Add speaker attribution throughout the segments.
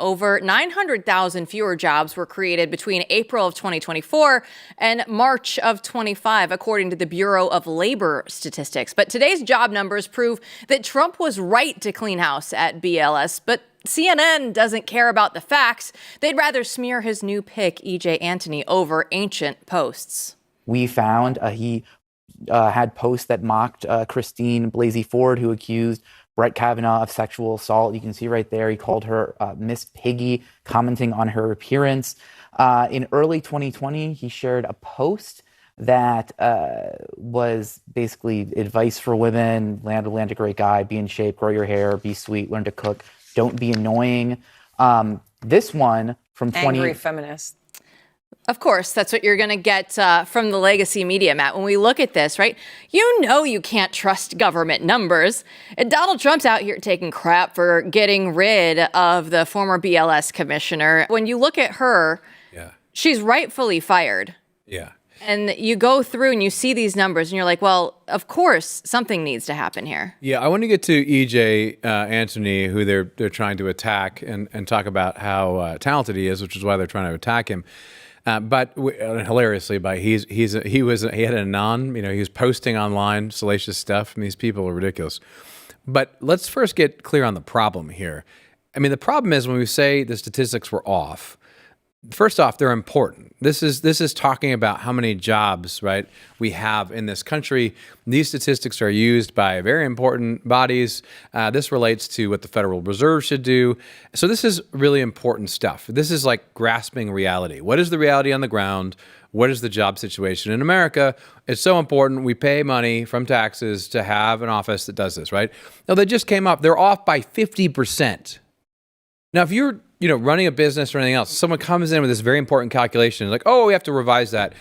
Speaker 1: Over 900,000 fewer jobs were created between April of 2024 and March of 25, according to the Bureau of Labor Statistics. But today's job numbers prove that Trump was right to clean house at BLS, but CNN doesn't care about the facts. They'd rather smear his new pick, E.J. Antoni, over ancient posts.
Speaker 2: We found he had posts that mocked Christine Blasey Ford, who accused Brett Kavanaugh of sexual assault. You can see right there, he called her Miss Piggy, commenting on her appearance. In early 2020, he shared a post that was basically advice for women: land a great guy, be in shape, grow your hair, be sweet, learn to cook, don't be annoying. This one from
Speaker 3: Angry feminist.
Speaker 1: Of course, that's what you're going to get from the legacy media, Matt. When we look at this, right, you can't trust government numbers. And Donald Trump's out here taking crap for getting rid of the former BLS commissioner. When you look at her, she's rightfully fired.
Speaker 4: Yeah.
Speaker 1: And you go through and you see these numbers and you're like, well, of course, something needs to happen here.
Speaker 4: Yeah, I want to get to E.J. Antoni, who they're trying to attack and talk about how talented he is, which is why they're trying to attack him. But hilariously, he had a he was posting online salacious stuff, and these people are ridiculous. But let's first get clear on the problem here. I mean, the problem is when we say the statistics were off. First off, they're important. This is talking about how many jobs, right, we have in this country. These statistics are used by very important bodies. This relates to what the Federal Reserve should do. So this is really important stuff. This is like grasping reality. What is the reality on the ground? What is the job situation in America? It's so important. We pay money from taxes to have an office that does this, right? Now, they just came up. They're off by 50%. Now, if you're running a business or anything else, someone comes in with this very important calculation, like, oh, we have to revise that.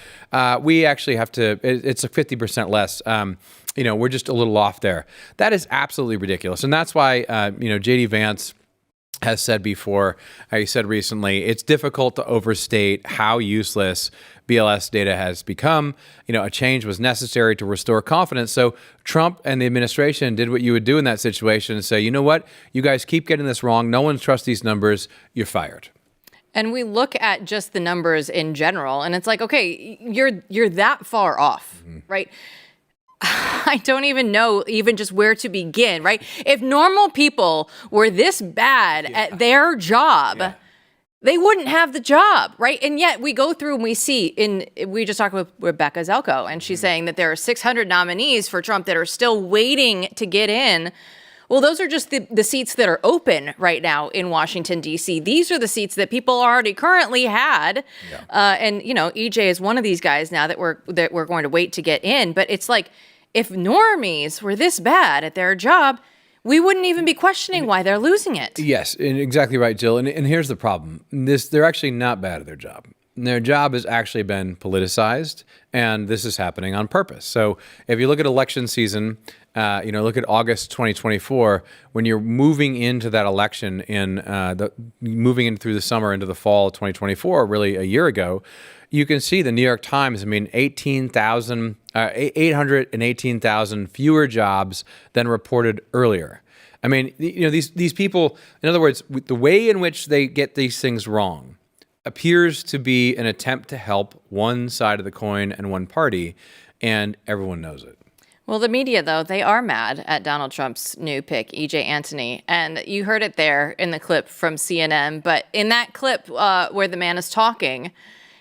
Speaker 4: We actually have to, it's a 50% less. We're just a little off there. That is absolutely ridiculous. And that's why, J.D. Vance has said before, he said recently, it's difficult to overstate how useless BLS data has become. A change was necessary to restore confidence. So Trump and the administration did what you would do in that situation and say, you know what, you guys keep getting this wrong. No one trusts these numbers. You're fired.
Speaker 1: And we look at just the numbers in general, and it's like, okay, you're that far off, right? I don't even know just where to begin, right? If normal people were this bad at their job, they wouldn't have the job, right? And yet we go through and we see, we just talked with Rebecca Zelko, and she's saying that there are 600 nominees for Trump that are still waiting to get in. Well, those are just the seats that are open right now in Washington, D.C. These are the seats that people already currently had. And, EJ is one of these guys now that we're going to wait to get in. But it's like, if normies were this bad at their job, we wouldn't even be questioning why they're losing it.
Speaker 4: Yes, and exactly right, Jill. And here's the problem. They're actually not bad at their job. Their job has actually been politicized, and this is happening on purpose. So if you look at election season, look at August 2024, when you're moving into that election moving in through the summer into the fall of 2024, really a year ago, you can see the New York Times, 818,000 fewer jobs than reported earlier. I mean, these people, in other words, the way in which they get these things wrong appears to be an attempt to help one side of the coin and one party, and everyone knows it.
Speaker 1: Well, the media, though, they are mad at Donald Trump's new pick, E.J. Antoni. And you heard it there in the clip from CNN. But in that clip where the man is talking,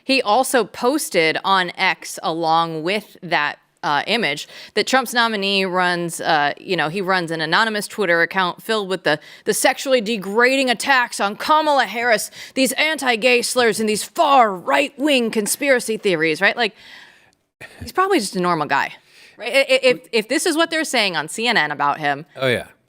Speaker 1: he also posted on X, along with that image, that Trump's nominee runs, he runs an anonymous Twitter account filled with the sexually degrading attacks on Kamala Harris, these anti-gay slurs, and these far right-wing conspiracy theories, right? Like, he's probably just a normal guy, right? If this is what they're saying on CNN about him,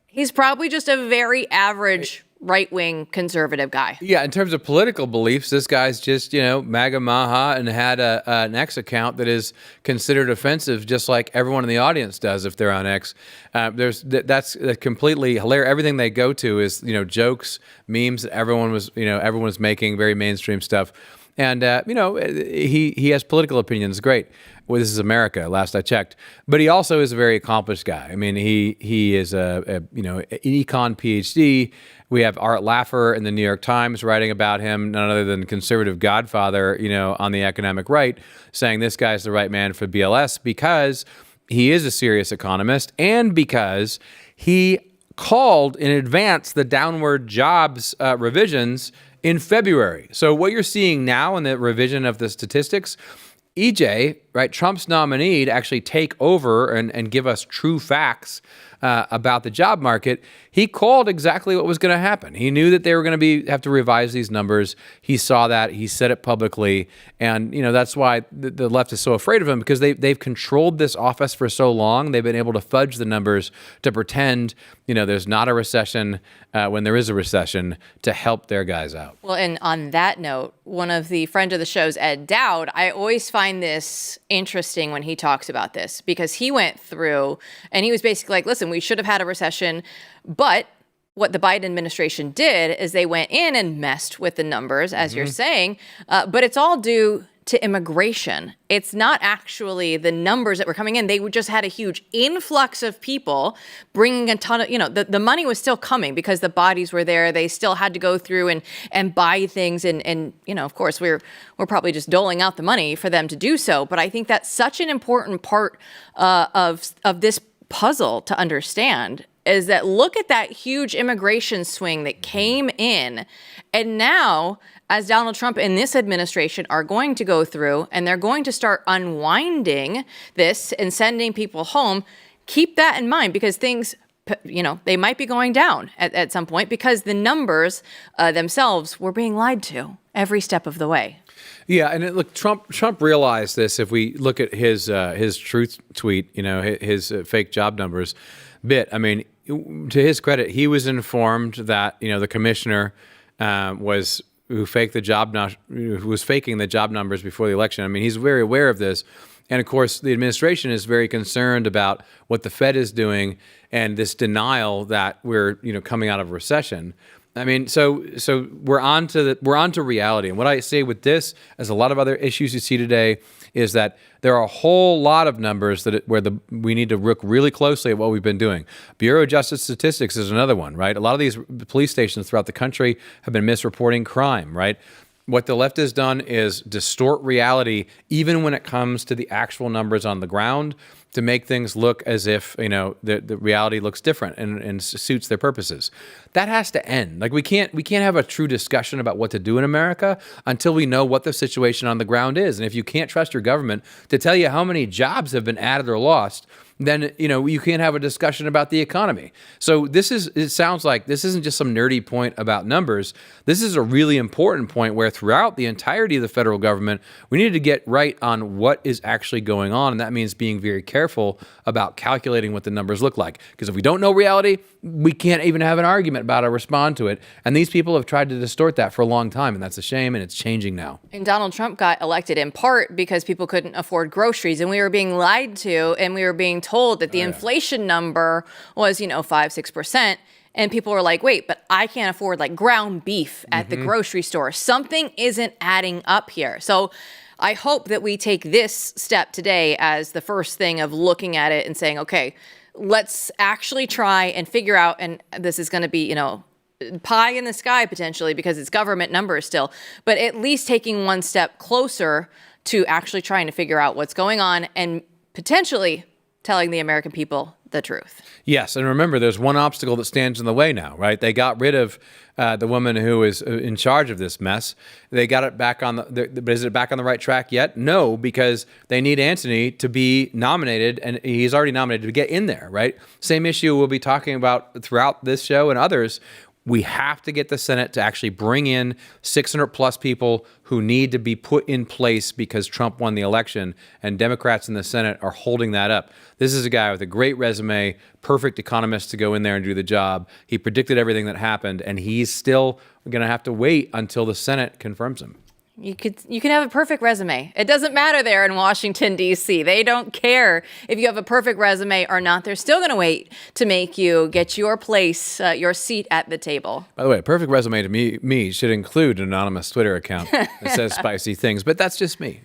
Speaker 1: he's probably just a very average right-wing conservative guy.
Speaker 4: Yeah, in terms of political beliefs, this guy's just, MAGA Maha and had an X account that is considered offensive, just like everyone in the audience does if they're on X. That's completely hilarious. Everything they go to is, jokes, memes that everyone was making, very mainstream stuff. And, he has political opinions. Great. Well, this is America, last I checked. But he also is a very accomplished guy. I mean, he is an econ PhD. We have Art Laffer in the New York Times writing about him, none other than conservative godfather, on the economic right, saying this guy's the right man for BLS because he is a serious economist and because he called in advance the downward jobs revisions in February. So what you're seeing now in the revision of the statistics, EJ, right, Trump's nominee to actually take over and give us true facts about the job market, he called exactly what was going to happen. He knew that they were going to have to revise these numbers. He saw that. He said it publicly. And, that's why the left is so afraid of him, because they've controlled this office for so long. They've been able to fudge the numbers to pretend, there's not a recession when there is a recession to help their guys out.
Speaker 1: Well, and on that note, one of the friend of the show's, Ed Dowd, I always find this interesting when he talks about this, because he went through and he was basically like, listen, we should have had a recession, but what the Biden administration did is they went in and messed with the numbers, as you're saying, but it's all due to immigration. It's not actually the numbers that were coming in. They just had a huge influx of people bringing a ton of, the money was still coming because the bodies were there. They still had to go through and buy things. And of course, we're probably just doling out the money for them to do so. But I think that's such an important part of this puzzle to understand, is that look at that huge immigration swing that came in. And now, as Donald Trump and this administration are going to go through and they're going to start unwinding this and sending people home, keep that in mind, because things, they might be going down at some point because the numbers themselves were being lied to every step of the way.
Speaker 4: Yeah, and look, Trump realized this. If we look at his truth tweet, his fake job numbers bit. I mean, to his credit, he was informed that the commissioner who was faking the job numbers before the election. I mean, he's very aware of this. And of course, the administration is very concerned about what the Fed is doing and this denial that we're, coming out of a recession. I mean, so we're on to reality. And what I say with this, as a lot of other issues you see today, is that there are a whole lot of numbers we need to look really closely at what we've been doing. Bureau of Justice Statistics is another one, right? A lot of these police stations throughout the country have been misreporting crime, right? What the left has done is distort reality, even when it comes to the actual numbers on the ground, to make things look as if, the reality looks different and suits their purposes. That has to end. Like we can't have a true discussion about what to do in America until we know what the situation on the ground is. And if you can't trust your government to tell you how many jobs have been added or lost, then, you can't have a discussion about the economy. So it sounds like this isn't just some nerdy point about numbers. This is a really important point where throughout the entirety of the federal government, we need to get right on what is actually going on. And that means being very careful about calculating what the numbers look like. Because if we don't know reality, we can't even have an argument about or respond to it. And these people have tried to distort that for a long time. And that's a shame. And it's changing now. And
Speaker 1: Donald Trump got elected in part because people couldn't afford groceries. And we were being lied to, and we were being told that the inflation number was, 5-6%. And people were like, wait, but I can't afford like ground beef at the grocery store. Something isn't adding up here. So I hope that we take this step today as the first thing of looking at it and saying, okay, let's actually try and figure out, and this is going to be, pie in the sky potentially because it's government numbers still, but at least taking one step closer to actually trying to figure out what's going on and potentially telling the American people the truth.
Speaker 4: Yes, and remember, there's one obstacle that stands in the way now, right? They got rid of the woman who is in charge of this mess. They got it back on but is it back on the right track yet? No, because they need Antoni to be nominated, and he's already nominated to get in there, right? Same issue we'll be talking about throughout this show and others. We have to get the Senate to actually bring in 600 plus people who need to be put in place because Trump won the election, and Democrats in the Senate are holding that up. This is a guy with a great resume, perfect economist to go in there and do the job. He predicted everything that happened, and he's still going to have to wait until the Senate confirms him.
Speaker 1: You can have a perfect resume. It doesn't matter there in Washington, D.C. They don't care if you have a perfect resume or not. They're still going to wait to make you get your place, your seat at the table.
Speaker 4: By the way, a perfect resume to me should include an anonymous Twitter account that says spicy things, but that's just me.